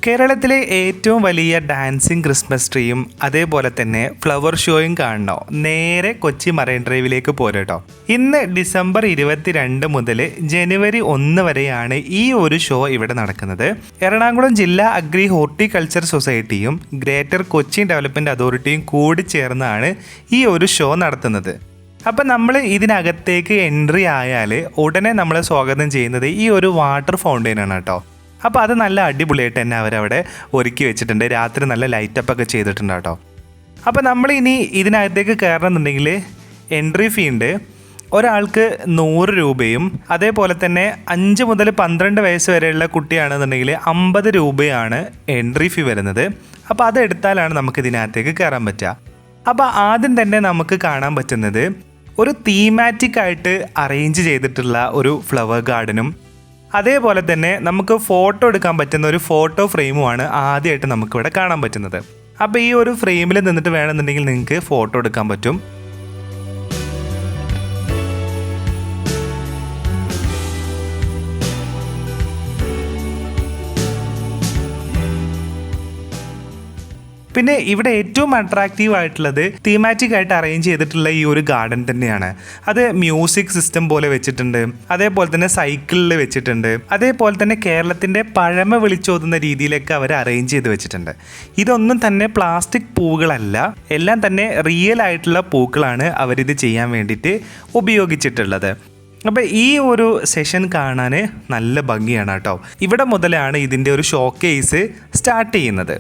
കേരളത്തിലെ ഏറ്റവും വലിയ ഡാൻസിങ് ക്രിസ്മസ് ട്രീയും അതേപോലെ തന്നെ ഫ്ലവർ ഷോയും കാണണോ? നേരെ കൊച്ചി മറൈൻ ഡ്രൈവിലേക്ക് പോരട്ടോ. ഇന്ന് ഡിസംബർ 22 മുതൽ ജനുവരി 1 വരെയാണ് ഈ ഒരു ഷോ ഇവിടെ നടക്കുന്നത്. എറണാകുളം ജില്ലാ അഗ്രി ഹോർട്ടിക്കൾച്ചർ സൊസൈറ്റിയും ഗ്രേറ്റർ കൊച്ചി ഡെവലപ്മെൻറ്റ് അതോറിറ്റിയും കൂടി ചേർന്നാണ് ഈ ഒരു ഷോ നടത്തുന്നത്. അപ്പം നമ്മൾ ഇതിനകത്തേക്ക് എൻട്രി ആയാൽ ഉടനെ നമ്മളെ സ്വാഗതം ചെയ്യുന്നത് ഈ ഒരു വാട്ടർ ഫൗണ്ടെയിനാണ് കേട്ടോ. അപ്പോൾ അത് നല്ല അടിപൊളിയായിട്ട് തന്നെ അവരവിടെ ഒരുക്കി വെച്ചിട്ടുണ്ട്. രാത്രി നല്ല ലൈറ്റപ്പൊക്കെ ചെയ്തിട്ടുണ്ട് കേട്ടോ. അപ്പോൾ നമ്മൾ ഇനി ഇതിനകത്തേക്ക് കയറണമെന്നുണ്ടെങ്കിൽ എൻട്രി ഫീ ഉണ്ട്. ഒരാൾക്ക് 100 രൂപയും അതേപോലെ തന്നെ 5 മുതൽ 12 വയസ്സ് വരെയുള്ള കുട്ടിയാണെന്നുണ്ടെങ്കിൽ 50 രൂപയാണ് എൻട്രി ഫീ വരുന്നത്. അപ്പോൾ അതെടുത്താലാണ് നമുക്ക് ഇതിനകത്തേക്ക് കയറാൻ പറ്റുക. അപ്പോൾ ആദ്യം തന്നെ നമുക്ക് കാണാൻ പറ്റുന്നത് ഒരു തീമാറ്റിക് ആയിട്ട് അറേഞ്ച് ചെയ്തിട്ടുള്ള ഒരു ഫ്ലവർ ഗാർഡനും അതേപോലെ തന്നെ നമുക്ക് ഫോട്ടോ എടുക്കാൻ പറ്റുന്ന ഒരു ഫോട്ടോ ഫ്രെയിമുമാണ് ആദ്യമായിട്ട് നമുക്കിവിടെ കാണാൻ പറ്റുന്നത്. അപ്പോൾ ഈ ഒരു ഫ്രെയിമിൽ നിന്നിട്ട് വേണമെന്നുണ്ടെങ്കിൽ നിങ്ങൾക്ക് ഫോട്ടോ എടുക്കാൻ പറ്റും. പിന്നെ ഇവിടെ ഏറ്റവും അട്രാക്റ്റീവ് ആയിട്ടുള്ളത് തീമാറ്റിക് ആയിട്ട് അറേഞ്ച് ചെയ്തിട്ടുള്ള ഈ ഒരു ഗാർഡൻ തന്നെയാണ്. അത് മ്യൂസിക് സിസ്റ്റം പോലെ വെച്ചിട്ടുണ്ട്, അതേപോലെ തന്നെ സൈക്കിളിൽ വെച്ചിട്ടുണ്ട്, അതേപോലെ തന്നെ കേരളത്തിൻ്റെ പഴമ വിളിച്ചോതുന്ന രീതിയിലൊക്കെ അവർ അറേഞ്ച് ചെയ്ത് വെച്ചിട്ടുണ്ട്. ഇതൊന്നും തന്നെ പ്ലാസ്റ്റിക് പൂക്കളല്ല, എല്ലാം തന്നെ റിയൽ ആയിട്ടുള്ള പൂക്കളാണ് അവരിത് ചെയ്യാൻ വേണ്ടിയിട്ട് ഉപയോഗിച്ചിട്ടുള്ളത്. അപ്പോൾ ഈ ഒരു സെഷൻ കാണാൻ നല്ല ഭംഗിയാണ് കേട്ടോ. ഇവിടെ മുതലാണ് ഇതിൻ്റെ ഒരു ഷോക്കേസ് സ്റ്റാർട്ട് ചെയ്യുന്നത്.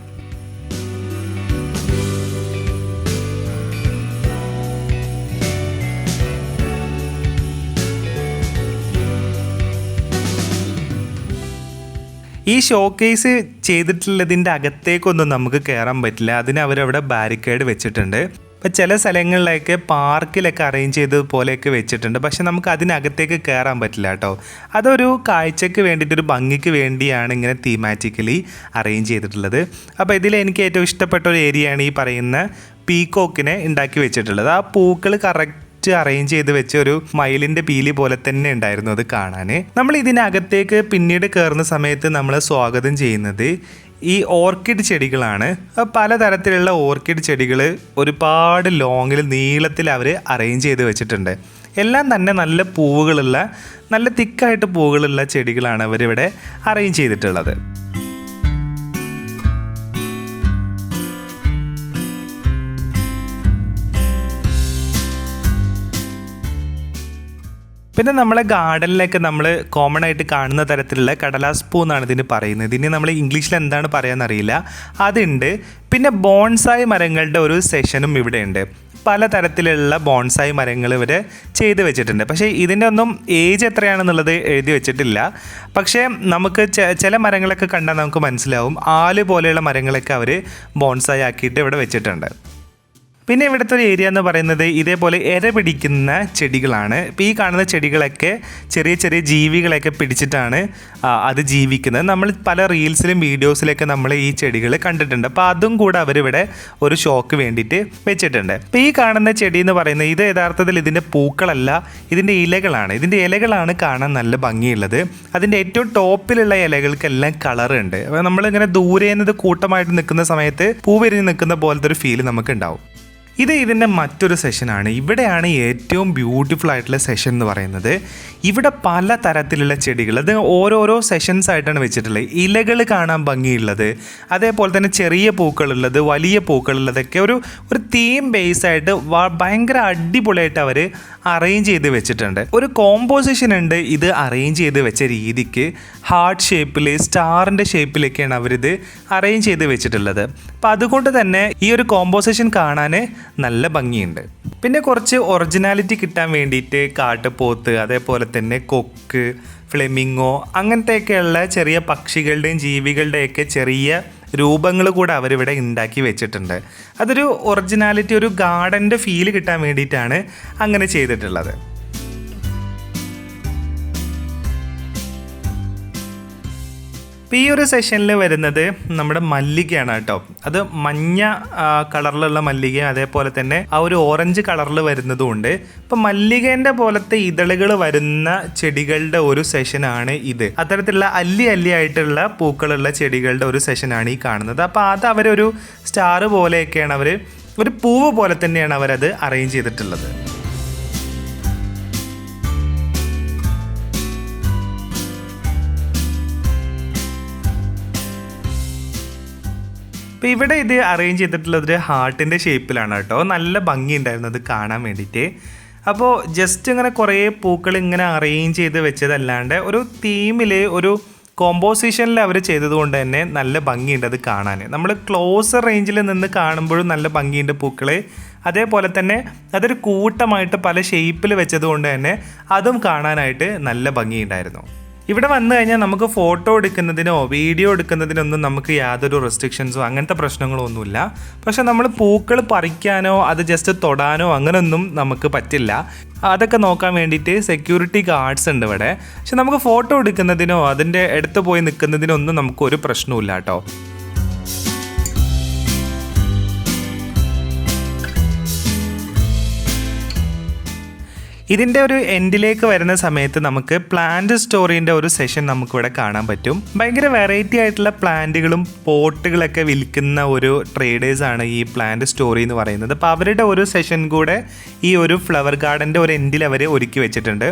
ഈ ഷോക്കേസ് ചെയ്തിട്ടുള്ളതിൻ്റെ അകത്തേക്കൊന്നും നമുക്ക് കയറാൻ പറ്റില്ല. അതിന് അവരവിടെ ബാരിക്കേഡ് വെച്ചിട്ടുണ്ട്. ഇപ്പോൾ ചില സ്ഥലങ്ങളിലൊക്കെ പാർക്കിലൊക്കെ അറേഞ്ച് ചെയ്തതുപോലെയൊക്കെ വെച്ചിട്ടുണ്ട്. പക്ഷെ നമുക്ക് അതിനകത്തേക്ക് കയറാൻ പറ്റില്ല കേട്ടോ. അതൊരു കാഴ്ചയ്ക്ക് വേണ്ടിയിട്ടൊരു ഭംഗിക്ക് വേണ്ടിയാണ് ഇങ്ങനെ തീമാറ്റിക്കലി അറേഞ്ച് ചെയ്തിട്ടുള്ളത്. അപ്പോൾ ഇതിൽ എനിക്ക് ഏറ്റവും ഇഷ്ടപ്പെട്ട ഒരു ഏരിയയാണ് ഈ പറയുന്ന പീക്കോക്കിനെ ഉണ്ടാക്കി വെച്ചിട്ടുള്ളത്. ആ പൂക്കൾ കറക്റ്റ് അറേഞ്ച് ചെയ്ത് വെച്ച ഒരു മയിലിന്റെ പീലി പോലെ തന്നെ ഉണ്ടായിരുന്നു അത് കാണാൻ. നമ്മൾ ഇതിനകത്തേക്ക് പിന്നീട് കയറുന്ന സമയത്ത് നമ്മൾ സ്വാഗതം ചെയ്യുന്നത് ഈ ഓർക്കിഡ് ചെടികളാണ്. പലതരത്തിലുള്ള ഓർക്കിഡ് ചെടികൾ ഒരുപാട് ലോങ്ങിൽ നീളത്തിൽ അവർ അറേഞ്ച് ചെയ്ത് വെച്ചിട്ടുണ്ട്. എല്ലാം തന്നെ നല്ല പൂവുകളുള്ള, നല്ല തിക്കായിട്ട് പൂവുകളുള്ള ചെടികളാണ് അവരിവിടെ അറേഞ്ച് ചെയ്തിട്ടുള്ളത്. പിന്നെ നമ്മളെ ഗാർഡനിലൊക്കെ നമ്മൾ കോമൺ ആയിട്ട് കാണുന്ന തരത്തിലുള്ള കടലാസ് പൂ എന്നാണ് ഇതിന് പറയുന്നത്. ഇതിന് നമ്മൾ ഇംഗ്ലീഷിൽ എന്താണ് പറയാമെന്നറിയില്ല, അതുണ്ട്. പിന്നെ ബോൺസായി മരങ്ങളുടെ ഒരു സെഷനും ഇവിടെ ഉണ്ട്. പലതരത്തിലുള്ള ബോൺസായി മരങ്ങൾ ഇവർ ചെയ്ത് വെച്ചിട്ടുണ്ട്. പക്ഷേ ഇതിൻ്റെ ഒന്നും ഏജ് എത്രയാണെന്നുള്ളത് എഴുതി വെച്ചിട്ടില്ല. പക്ഷേ നമുക്ക് ചില മരങ്ങളൊക്കെ കണ്ടാൽ നമുക്ക് മനസ്സിലാവും. ആല് പോലെയുള്ള മരങ്ങളൊക്കെ അവർ ബോൺസായി ആക്കിയിട്ട് ഇവിടെ വെച്ചിട്ടുണ്ട്. പിന്നെ ഇവിടുത്തെ ഒരു ഏരിയ എന്ന് പറയുന്നത് ഇതേപോലെ ഇര പിടിക്കുന്ന ചെടികളാണ്. ഇപ്പോൾ ഈ കാണുന്ന ചെടികളൊക്കെ ചെറിയ ചെറിയ ജീവികളൊക്കെ പിടിച്ചിട്ടാണ് അത് ജീവിക്കുന്നത്. നമ്മൾ പല റീൽസിലും വീഡിയോസിലൊക്കെ നമ്മൾ ഈ ചെടികൾ കണ്ടിട്ടുണ്ട്. അപ്പോൾ അതും കൂടെ അവരിവിടെ ഒരു ഷോക്ക് വേണ്ടിയിട്ട് വെച്ചിട്ടുണ്ട്. ഇപ്പോൾ ഈ കാണുന്ന ചെടി എന്ന് പറയുന്നത് ഇത് യഥാർത്ഥത്തിൽ ഇതിൻ്റെ പൂക്കളല്ല, ഇതിൻ്റെ ഇലകളാണ്. ഇതിൻ്റെ ഇലകളാണ് കാണാൻ നല്ല ഭംഗിയുള്ളത്. അതിൻ്റെ ഏറ്റവും ടോപ്പിലുള്ള ഇലകൾക്കെല്ലാം കളറുണ്ട്. അപ്പോൾ നമ്മളിങ്ങനെ ദൂരെ നിന്ന് കൂട്ടമായിട്ട് നിൽക്കുന്ന സമയത്ത് പൂ വിരിഞ്ഞ് നിൽക്കുന്ന പോലത്തെ ഒരു ഫീൽ നമുക്ക് ഉണ്ടാവും. ഇത് ഇതിൻ്റെ മറ്റൊരു സെഷനാണ്. ഇവിടെയാണ് ഏറ്റവും ബ്യൂട്ടിഫുൾ ആയിട്ടുള്ള സെഷൻ എന്ന് പറയുന്നത്. ഇവിടെ പല തരത്തിലുള്ള ചെടികൾ, അത് ഓരോരോ സെഷൻസ് ആയിട്ടാണ് വെച്ചിട്ടുള്ളത്. ഇലകൾ കാണാൻ ഭംഗിയുള്ളത്, അതേപോലെ തന്നെ ചെറിയ പൂക്കളുള്ളത്, വലിയ പൂക്കളുള്ളതൊക്കെ ഒരു തീം ബേസ് ആയിട്ട് ഭയങ്കര അടിപൊളിയായിട്ട് അവർ അറേഞ്ച് ചെയ്ത് വെച്ചിട്ടുണ്ട്. ഒരു കോമ്പോസിഷൻ ഉണ്ട് ഇത് അറേഞ്ച് ചെയ്ത് വെച്ച രീതിക്ക്. ഹാർട്ട് ഷേപ്പിൽ, സ്റ്റാറിൻ്റെ ഷേപ്പിലൊക്കെയാണ് അവരിത് അറേഞ്ച് ചെയ്ത് വെച്ചിട്ടുള്ളത്. അപ്പോൾ അതുകൊണ്ട് തന്നെ ഈ ഒരു കോമ്പോസിഷൻ കാണാൻ നല്ല ഭംഗിയുണ്ട്. പിന്നെ കുറച്ച് ഒറിജിനാലിറ്റി കിട്ടാൻ വേണ്ടിയിട്ട് കാട്ടുപോത്ത്, അതേപോലെ തന്നെ കൊക്ക്, ഫ്ലെമിങ്ങോ അങ്ങനത്തെയൊക്കെയുള്ള ചെറിയ പക്ഷികളുടെയും ജീവികളുടെയൊക്കെ ചെറിയ രൂപങ്ങൾ കൂടെ അവരിവിടെ ഉണ്ടാക്കി വെച്ചിട്ടുണ്ട്. അതൊരു ഒറിജിനാലിറ്റി, ഒരു ഗാർഡൻ്റെ ഫീല് കിട്ടാൻ വേണ്ടിയിട്ടാണ് അങ്ങനെ ചെയ്തിട്ടുള്ളത്. അപ്പോൾ ഈ ഒരു സെഷനിൽ വരുന്നത് നമ്മുടെ മല്ലികയാണ് കേട്ടോ. അത് മഞ്ഞ കളറിലുള്ള മല്ലിക, അതേപോലെ തന്നെ ആ ഒരു ഓറഞ്ച് കളറിൽ വരുന്നതുകൊണ്ട്. ഇപ്പം മല്ലികേൻ്റെ പോലത്തെ ഇതളുകൾ വരുന്ന ചെടികളുടെ ഒരു സെഷനാണ് ഇത്. അത്തരത്തിലുള്ള അല്ലി ആയിട്ടുള്ള പൂക്കളുള്ള ചെടികളുടെ ഒരു സെഷനാണ് ഈ കാണുന്നത്. അപ്പോൾ അത് അവരൊരു സ്റ്റാർ പോലെയൊക്കെയാണ് ഒരു പൂവ് പോലെ തന്നെയാണ് അവരത് അറേഞ്ച് ചെയ്തിട്ടുള്ളത്. അപ്പോൾ ഇവിടെ ഇത് അറേഞ്ച് ചെയ്തിട്ടുള്ളത് ഹാർട്ടിൻ്റെ ഷേപ്പിലാണ് കേട്ടോ. നല്ല ഭംഗിയുണ്ടായിരുന്നു അത് കാണാൻ വേണ്ടിയിട്ട്. അപ്പോൾ ജസ്റ്റ് ഇങ്ങനെ കുറേ പൂക്കൾ ഇങ്ങനെ അറേഞ്ച് ചെയ്ത് വെച്ചതല്ലാണ്ട് ഒരു തീമിൽ ഒരു കോമ്പോസിഷനിൽ അവർ ചെയ്തതുകൊണ്ട് തന്നെ നല്ല ഭംഗിയുണ്ട് അത് കാണാൻ. നമ്മൾ ക്ലോസർ റേഞ്ചിൽ നിന്ന് കാണുമ്പോഴും നല്ല ഭംഗിയുണ്ട് പൂക്കൾ. അതേപോലെ തന്നെ അതൊരു കൂട്ടമായിട്ട് പല ഷേപ്പിൽ വെച്ചതുകൊണ്ട് തന്നെ അതും കാണാനായിട്ട് നല്ല ഭംഗിയുണ്ടായിരുന്നു. ഇവിടെ വന്നു കഴിഞ്ഞാൽ നമുക്ക് ഫോട്ടോ എടുക്കുന്നതിനോ വീഡിയോ എടുക്കുന്നതിനൊന്നും നമുക്ക് യാതൊരു റെസ്ട്രിക്ഷൻസോ അങ്ങനത്തെ പ്രശ്നങ്ങളോ ഒന്നുമില്ല. പക്ഷെ നമ്മൾ പൂക്കൾ പറിക്കാനോ അത് ജസ്റ്റ് തൊടാനോ അങ്ങനെയൊന്നും നമുക്ക് പറ്റില്ല. അതൊക്കെ നോക്കാൻ വേണ്ടിയിട്ട് സെക്യൂരിറ്റി ഗാർഡ്സ് ഉണ്ട് ഇവിടെ. പക്ഷെ നമുക്ക് ഫോട്ടോ എടുക്കുന്നതിനോ അതിൻ്റെ അടുത്ത് പോയി നിൽക്കുന്നതിനോ ഒന്നും നമുക്കൊരു പ്രശ്നമില്ല കേട്ടോ. ഇതിൻ്റെ ഒരു എൻഡിലേക്ക് വരുന്ന സമയത്ത് നമുക്ക് പ്ലാന്റ് സ്റ്റോറിൻ്റെ ഒരു സെഷൻ നമുക്കിവിടെ കാണാൻ പറ്റും. ഭയങ്കര വെറൈറ്റി ആയിട്ടുള്ള പ്ലാന്റുകളും പോട്ടുകളൊക്കെ വിൽക്കുന്ന ഒരു ട്രേഡേഴ്സാണ് ഈ പ്ലാന്റ് സ്റ്റോറി എന്ന് പറയുന്നത്. അപ്പോൾ അവരുടെ ഒരു സെഷൻ കൂടെ ഈ ഒരു ഫ്ലവർ ഗാർഡൻ്റെ ഒരു എൻഡിൽ അവർ ഒരുക്കി വെച്ചിട്ടുണ്ട്.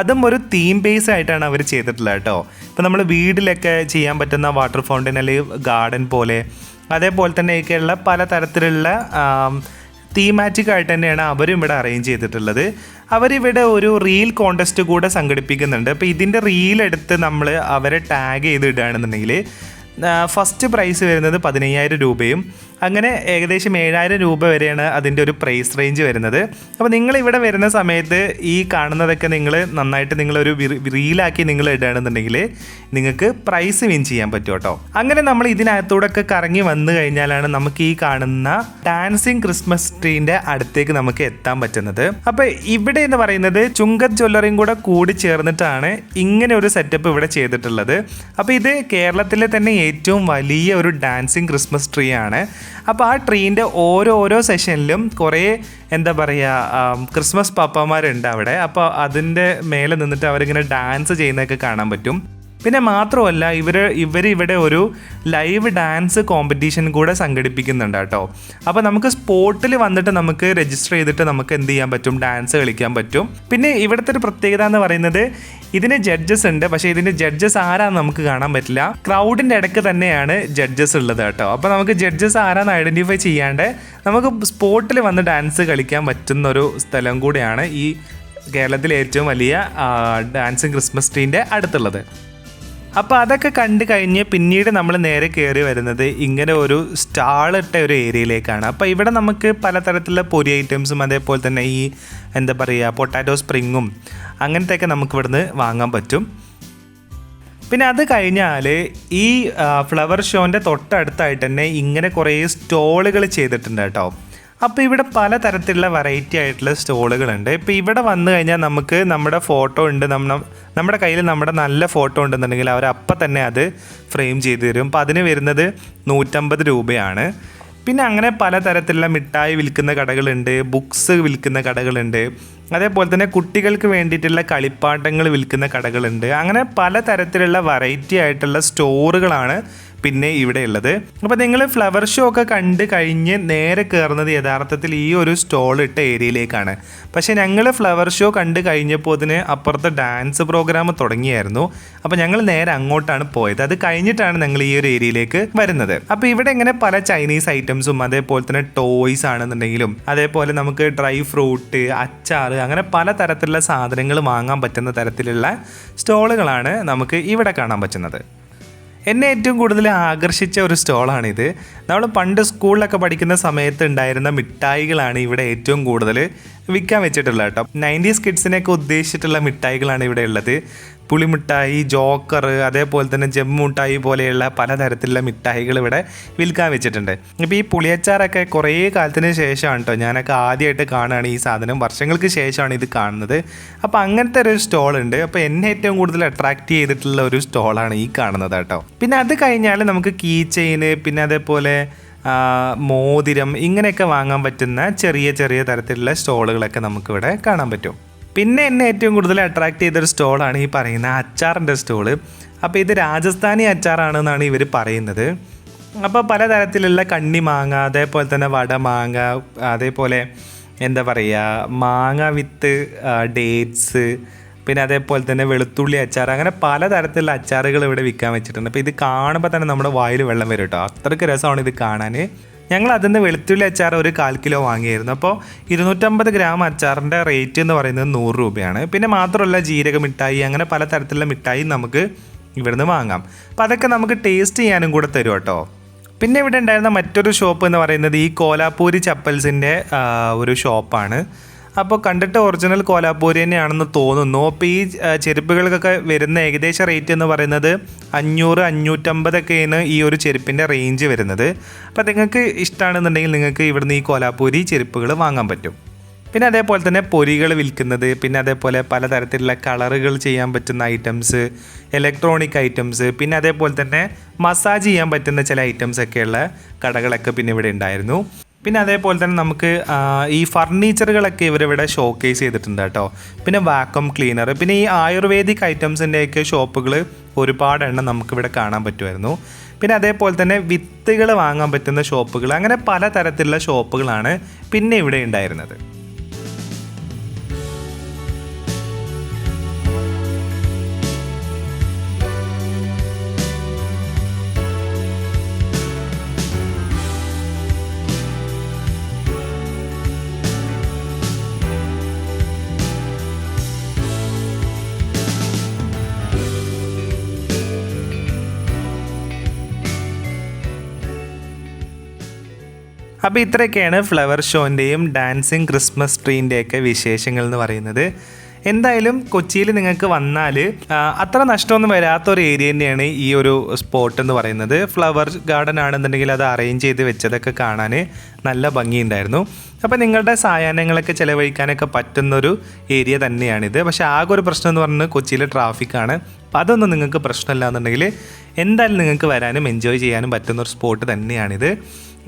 അതും ഒരു തീം ബേസ് ആയിട്ടാണ് അവർ ചെയ്തിട്ടുള്ളത് കേട്ടോ. ഇപ്പോൾ നമ്മൾ വീട്ടിലൊക്കെ ചെയ്യാൻ പറ്റുന്ന വാട്ടർ ഫൗണ്ടൻ അല്ലെങ്കിൽ ഗാർഡൻ പോലെ അതേപോലെ തന്നെയൊക്കെയുള്ള പലതരത്തിലുള്ള തീമാറ്റിക് ആയിട്ട് തന്നെയാണ് അവരും ഇവിടെ അറേഞ്ച് ചെയ്തിട്ടുള്ളത്. അവരിവിടെ ഒരു റീൽ കോൺടെസ്റ്റ് കൂടെ സംഘടിപ്പിക്കുന്നുണ്ട്. അപ്പോൾ ഇതിൻ്റെ റീൽ എടുത്ത് നമ്മൾ അവരെ ടാഗ് ചെയ്തിടുകയാണെന്നുണ്ടെങ്കിൽ ഫസ്റ്റ് പ്രൈസ് വരുന്നത് 15,000 രൂപയും അങ്ങനെ ഏകദേശം 7,000 രൂപ വരെയാണ് അതിൻ്റെ ഒരു പ്രൈസ് റേഞ്ച് വരുന്നത്. അപ്പോൾ നിങ്ങളിവിടെ വരുന്ന സമയത്ത് ഈ കാണുന്നതൊക്കെ നിങ്ങൾ നന്നായിട്ട് നിങ്ങളൊരു റീലാക്കി നിങ്ങൾ ഇടുകയാണെന്നുണ്ടെങ്കിൽ നിങ്ങൾക്ക് പ്രൈസ് വിൻ ചെയ്യാൻ പറ്റും കേട്ടോ. അങ്ങനെ നമ്മൾ ഇതിനകത്തൂടെ ഒക്കെ കറങ്ങി വന്നു കഴിഞ്ഞാലാണ് നമുക്ക് ഈ കാണുന്ന ഡാൻസിങ് ക്രിസ്മസ് ട്രീൻ്റെ അടുത്തേക്ക് നമുക്ക് എത്താൻ പറ്റുന്നത്. അപ്പോൾ ഇവിടെ എന്ന് പറയുന്നത് ചുങ്കത് ജ്വല്ലറിയും കൂടി ചേർന്നിട്ടാണ് ഇങ്ങനെ ഒരു സെറ്റപ്പ് ഇവിടെ ചെയ്തിട്ടുള്ളത്. അപ്പോൾ ഇത് കേരളത്തിലെ തന്നെ ഏറ്റവും വലിയ ഒരു ഡാൻസിങ് ക്രിസ്മസ് ട്രീ ആണ്. അപ്പോൾ ആ ട്രീൻ്റെ ഓരോ സെഷനിലും കുറേ എന്താ പറയുക ക്രിസ്മസ് പാപ്പാമാരുണ്ട് അവിടെ. അപ്പോൾ അതിൻ്റെ മേലെ നിന്നിട്ട് അവരിങ്ങനെ ഡാൻസ് ചെയ്യുന്നതൊക്കെ കാണാൻ പറ്റും. പിന്നെ മാത്രമല്ല ഇവരിവിടെ ഒരു ലൈവ് ഡാൻസ് കോമ്പറ്റീഷൻ കൂടെ സംഘടിപ്പിക്കുന്നുണ്ട് കേട്ടോ. അപ്പോൾ നമുക്ക് സ്പോട്ടിൽ വന്നിട്ട് നമുക്ക് രജിസ്റ്റർ ചെയ്തിട്ട് നമുക്ക് എന്ത് ചെയ്യാൻ പറ്റും, ഡാൻസ് കളിക്കാൻ പറ്റും. പിന്നെ ഇവിടുത്തെ ഒരു പ്രത്യേകത എന്ന് പറയുന്നത് ഇതിന് ജഡ്ജസ് ഉണ്ട്. പക്ഷേ ഇതിൻ്റെ ജഡ്ജസ് ആരാന്ന് നമുക്ക് കാണാൻ പറ്റില്ല. ക്രൗഡിൻ്റെ ഇടയ്ക്ക് തന്നെയാണ് ജഡ്ജസ് ഉള്ളത് കേട്ടോ. അപ്പോൾ നമുക്ക് ജഡ്ജസ് ആരാന്ന് ഐഡൻറ്റിഫൈ ചെയ്യാണ്ട് നമുക്ക് സ്പോട്ടിൽ വന്ന് ഡാൻസ് കളിക്കാൻ പറ്റുന്നൊരു സ്ഥലം കൂടെയാണ് ഈ കേരളത്തിലെ ഏറ്റവും വലിയ ഡാൻസിങ് ക്രിസ്മസ് ട്രീൻ്റെ അടുത്തുള്ളത്. അപ്പോൾ അതൊക്കെ കണ്ടു കഴിഞ്ഞ് പിന്നീട് നമ്മൾ നേരെ കയറി വരുന്നത് ഇങ്ങനെ ഒരു സ്റ്റാളിട്ട ഒരു ഏരിയയിലേക്കാണ്. അപ്പോൾ ഇവിടെ നമുക്ക് പലതരത്തിലുള്ള പൊരി ഐറ്റംസും അതേപോലെ തന്നെ ഈ എന്താ പറയുക പൊട്ടാറ്റോ സ്പ്രിങ്ങും അങ്ങനത്തെയൊക്കെ നമുക്ക് ഇവിടുന്ന് വാങ്ങാൻ പറ്റും. പിന്നെ അത് കഴിഞ്ഞാൽ ഈ ഫ്ലവർ ഷോൻ്റെ തൊട്ടടുത്തായിട്ട് തന്നെ ഇങ്ങനെ കുറേ സ്റ്റോളുകൾ ചെയ്തിട്ടുണ്ട് കേട്ടോ. അപ്പോൾ ഇവിടെ പലതരത്തിലുള്ള വെറൈറ്റി ആയിട്ടുള്ള സ്റ്റോളുകളുണ്ട്. ഇപ്പോൾ ഇവിടെ വന്നു കഴിഞ്ഞാൽ നമുക്ക് നമ്മുടെ ഫോട്ടോ ഉണ്ട്, നമ്മുടെ കയ്യിൽ നമ്മുടെ നല്ല ഫോട്ടോ ഉണ്ടെന്നുണ്ടെങ്കിൽ അവർ അപ്പം തന്നെ അത് ഫ്രെയിം ചെയ്ത് തരും. അപ്പോൾ അതിന് വരുന്നത് 150 രൂപയാണ്. പിന്നെ അങ്ങനെ പലതരത്തിലുള്ള മിഠായി വിൽക്കുന്ന കടകളുണ്ട്, ബുക്സ് വിൽക്കുന്ന കടകളുണ്ട്, അതേപോലെ തന്നെ കുട്ടികൾക്ക് വേണ്ടിയിട്ടുള്ള കളിപ്പാട്ടങ്ങൾ വിൽക്കുന്ന കടകളുണ്ട്. അങ്ങനെ പലതരത്തിലുള്ള വെറൈറ്റി ആയിട്ടുള്ള സ്റ്റോറുകളാണ് പിന്നെ ഇവിടെ ഉള്ളത്. അപ്പോൾ നിങ്ങൾ ഫ്ലവർ ഷോ ഒക്കെ കണ്ട് കഴിഞ്ഞ് നേരെ കയറുന്നത് യഥാർത്ഥത്തിൽ ഈ ഒരു സ്റ്റോൾ ഇട്ട ഏരിയയിലേക്കാണ്. പക്ഷേ ഞങ്ങൾ ഫ്ലവർ ഷോ കണ്ട് കഴിഞ്ഞപ്പോൾ അതിന് അപ്പുറത്ത് ഡാൻസ് പ്രോഗ്രാം തുടങ്ങിയായിരുന്നു. അപ്പോൾ ഞങ്ങൾ നേരെ അങ്ങോട്ടാണ് പോയത്. അത് കഴിഞ്ഞിട്ടാണ് ഞങ്ങൾ ഈ ഒരു ഏരിയയിലേക്ക് വരുന്നത്. അപ്പോൾ ഇവിടെ ഇങ്ങനെ പല ചൈനീസ് ഐറ്റംസും അതേപോലെ തന്നെ ടോയ്സ് ആണെന്നുണ്ടെങ്കിലും അതേപോലെ നമുക്ക് ഡ്രൈ ഫ്രൂട്ട്, അച്ചാർ, അങ്ങനെ പലതരത്തിലുള്ള സാധനങ്ങൾ വാങ്ങാൻ പറ്റുന്ന തരത്തിലുള്ള സ്റ്റോളുകളാണ് നമുക്ക് ഇവിടെ കാണാൻ പറ്റുന്നത്. എന്നെ ഏറ്റവും കൂടുതൽ ആകർഷിച്ച ഒരു സ്റ്റോളാണിത്. നമ്മൾ പണ്ട് സ്കൂളിലൊക്കെ പഠിക്കുന്ന സമയത്ത് ഉണ്ടായിരുന്ന മിഠായികളാണ് ഇവിടെ ഏറ്റവും കൂടുതൽ വിൽക്കാൻ വെച്ചിട്ടുള്ളത് കേട്ടോ. 90s കിഡ്സിനെയൊക്കെ ഉദ്ദേശിച്ചിട്ടുള്ള മിഠായികളാണ് ഇവിടെ ഉള്ളത്. പുളിമിഠായി, ജോക്കർ, അതേപോലെ തന്നെ ജമ്മു മിഠായി പോലെയുള്ള പലതരത്തിലുള്ള മിഠായികൾ ഇവിടെ വിൽക്കാൻ വെച്ചിട്ടുണ്ട്. ഇപ്പോൾ ഈ പുളിയച്ചാറൊക്കെ കുറേ കാലത്തിന് ശേഷമാണ് കേട്ടോ ഞാനൊക്കെ ആദ്യമായിട്ട് കാണുകയാണ് ഈ സാധനം. വർഷങ്ങൾക്ക് ശേഷമാണ് ഇത് കാണുന്നത്. അപ്പോൾ അങ്ങനത്തെ ഒരു സ്റ്റോൾ ഉണ്ട്. അപ്പോൾ എന്നെ ഏറ്റവും കൂടുതൽ അട്രാക്റ്റ് ചെയ്തിട്ടുള്ള ഒരു സ്റ്റോളാണ് ഈ കാണുന്നത് കേട്ടോ. പിന്നെ അത് കഴിഞ്ഞാൽ നമുക്ക് കീ ചെയിന്, പിന്നെ അതേപോലെ മോതിരം, ഇങ്ങനെയൊക്കെ വാങ്ങാൻ പറ്റുന്ന ചെറിയ ചെറിയ തരത്തിലുള്ള സ്റ്റോളുകളൊക്കെ നമുക്കിവിടെ കാണാൻ പറ്റും. പിന്നെ എന്നെ ഏറ്റവും കൂടുതൽ അട്രാക്റ്റ് ചെയ്തൊരു സ്റ്റോളാണ് ഈ പറയുന്ന അച്ചാറിൻ്റെ സ്റ്റോള്. അപ്പോൾ ഇത് രാജസ്ഥാനി അച്ചാറാണെന്നാണ് ഇവർ പറയുന്നത്. അപ്പോൾ പലതരത്തിലുള്ള കണ്ണിമാങ്ങ, അതേപോലെ തന്നെ വടമാങ്ങ, അതേപോലെ എന്താ പറയുക, മാങ്ങ വിത്ത് ഡേറ്റ്സ്, പിന്നെ അതേപോലെ തന്നെ വെളുത്തുള്ളി അച്ചാർ, അങ്ങനെ പലതരത്തിലുള്ള അച്ചാറുകൾ ഇവിടെ വിൽക്കാൻ വെച്ചിട്ടുണ്ട്. അപ്പോൾ ഇത് കാണുമ്പോൾ തന്നെ നമ്മുടെ വായിൽ വെള്ളം വരും കേട്ടോ. അത്രയ്ക്ക് രസമാണ് ഇത് കാണാൻ. ഞങ്ങൾ അതിൽ നിന്ന് വെളുത്തുള്ളി അച്ചാർ ഒരു 1/4 കിലോ വാങ്ങിയായിരുന്നു. അപ്പോൾ 250 ഗ്രാം അച്ചാറിൻ്റെ റേറ്റ് എന്ന് പറയുന്നത് 100 രൂപയാണ്. പിന്നെ മാത്രമല്ല ജീരക മിഠായി, അങ്ങനെ പലതരത്തിലുള്ള മിഠായി നമുക്ക് ഇവിടുന്ന് വാങ്ങാം. അപ്പോൾ അതൊക്കെ നമുക്ക് ടേസ്റ്റ് ചെയ്യാനും കൂടെ തരും കേട്ടോ. പിന്നെ ഇവിടെ ഉണ്ടായിരുന്ന മറ്റൊരു ഷോപ്പ് എന്ന് പറയുന്നത് ഈ കോലാപ്പൂരി ചപ്പൽസിൻ്റെ ഒരു ഷോപ്പാണ്. അപ്പോൾ കണ്ടിട്ട് ഒറിജിനൽ കോലാപ്പൂരി തന്നെയാണെന്ന് തോന്നുന്നു. അപ്പോൾ ഈ ചെരുപ്പുകൾക്കൊക്കെ വരുന്ന ഏകദേശം റേറ്റ് എന്ന് പറയുന്നത് 500-550 ഈ ഒരു ചെരുപ്പിൻ്റെ റേഞ്ച് വരുന്നത്. അപ്പോൾ നിങ്ങൾക്ക് ഇഷ്ടമാണെന്നുണ്ടെങ്കിൽ നിങ്ങൾക്ക് ഇവിടുന്ന് ഈ കോലാപ്പൂരി ചെരുപ്പുകൾ വാങ്ങാൻ പറ്റും. പിന്നെ അതേപോലെ തന്നെ പൊരികൾ വിൽക്കുന്നത്, പിന്നെ അതേപോലെ പലതരത്തിലുള്ള കളറുകൾ ചെയ്യാൻ പറ്റുന്ന ഐറ്റംസ്, ഇലക്ട്രോണിക് ഐറ്റംസ്, പിന്നെ അതേപോലെ തന്നെ മസാജ് ചെയ്യാൻ പറ്റുന്ന ചില ഐറ്റംസൊക്കെയുള്ള കടകളൊക്കെ പിന്നെ ഇവിടെ ഉണ്ടായിരുന്നു. പിന്നെ അതേപോലെ തന്നെ നമുക്ക് ഈ ഫർണിച്ചറുകളൊക്കെ ഇവരിവിടെ ഷോക്കേസ് ചെയ്തിട്ടുണ്ട് കേട്ടോ. പിന്നെ വാക്വം ക്ലീനർ, പിന്നെ ഈ ആയുർവേദിക് ഐറ്റംസിൻ്റെയൊക്കെ ഷോപ്പുകൾ ഒരുപാട് എണ്ണം നമുക്കിവിടെ കാണാൻ പറ്റുമായിരുന്നു. പിന്നെ അതേപോലെ തന്നെ വിത്തുകൾ വാങ്ങാൻ പറ്റുന്ന ഷോപ്പുകൾ, അങ്ങനെ പലതരത്തിലുള്ള ഷോപ്പുകളാണ് പിന്നെ ഇവിടെ ഉണ്ടായിരുന്നത്. അപ്പോൾ ഇത്രയൊക്കെയാണ് ഫ്ലവർ ഷോൻ്റെയും ഡാൻസിങ് ക്രിസ്മസ് ട്രീൻ്റെയൊക്കെ വിശേഷങ്ങൾ എന്ന് പറയുന്നത്. എന്തായാലും കൊച്ചിയിൽ നിങ്ങൾക്ക് വന്നാൽ അത്ര നഷ്ടമൊന്നും വരാത്തൊരു ഏരിയ തന്നെയാണ് ഈ ഒരു സ്പോട്ട് എന്ന് പറയുന്നത്. ഫ്ലവർ ഗാർഡൻ ആണെന്നുണ്ടെങ്കിൽ അത് അറേഞ്ച് ചെയ്ത് വെച്ചതൊക്കെ കാണാൻ നല്ല ഭംഗിയുണ്ടായിരുന്നു. അപ്പോൾ നിങ്ങളുടെ സായാഹ്നങ്ങളൊക്കെ ചിലവഴിക്കാനൊക്കെ പറ്റുന്നൊരു ഏരിയ തന്നെയാണിത്. പക്ഷേ ആകെ ഒരു പ്രശ്നം എന്ന് പറഞ്ഞാൽ കൊച്ചിയിലെ ട്രാഫിക്കാണ്. അപ്പോൾ അതൊന്നും നിങ്ങൾക്ക് പ്രശ്നമില്ല എന്നുണ്ടെങ്കിൽ എന്തായാലും നിങ്ങൾക്ക് വരാനും എൻജോയ് ചെയ്യാനും പറ്റുന്നൊരു സ്പോട്ട് തന്നെയാണിത്.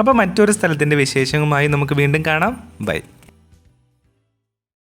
അപ്പോൾ മറ്റൊരു സ്ഥലത്തിൻ്റെ വിശേഷങ്ങളുമായി നമുക്ക് വീണ്ടും കാണാം. ബൈ.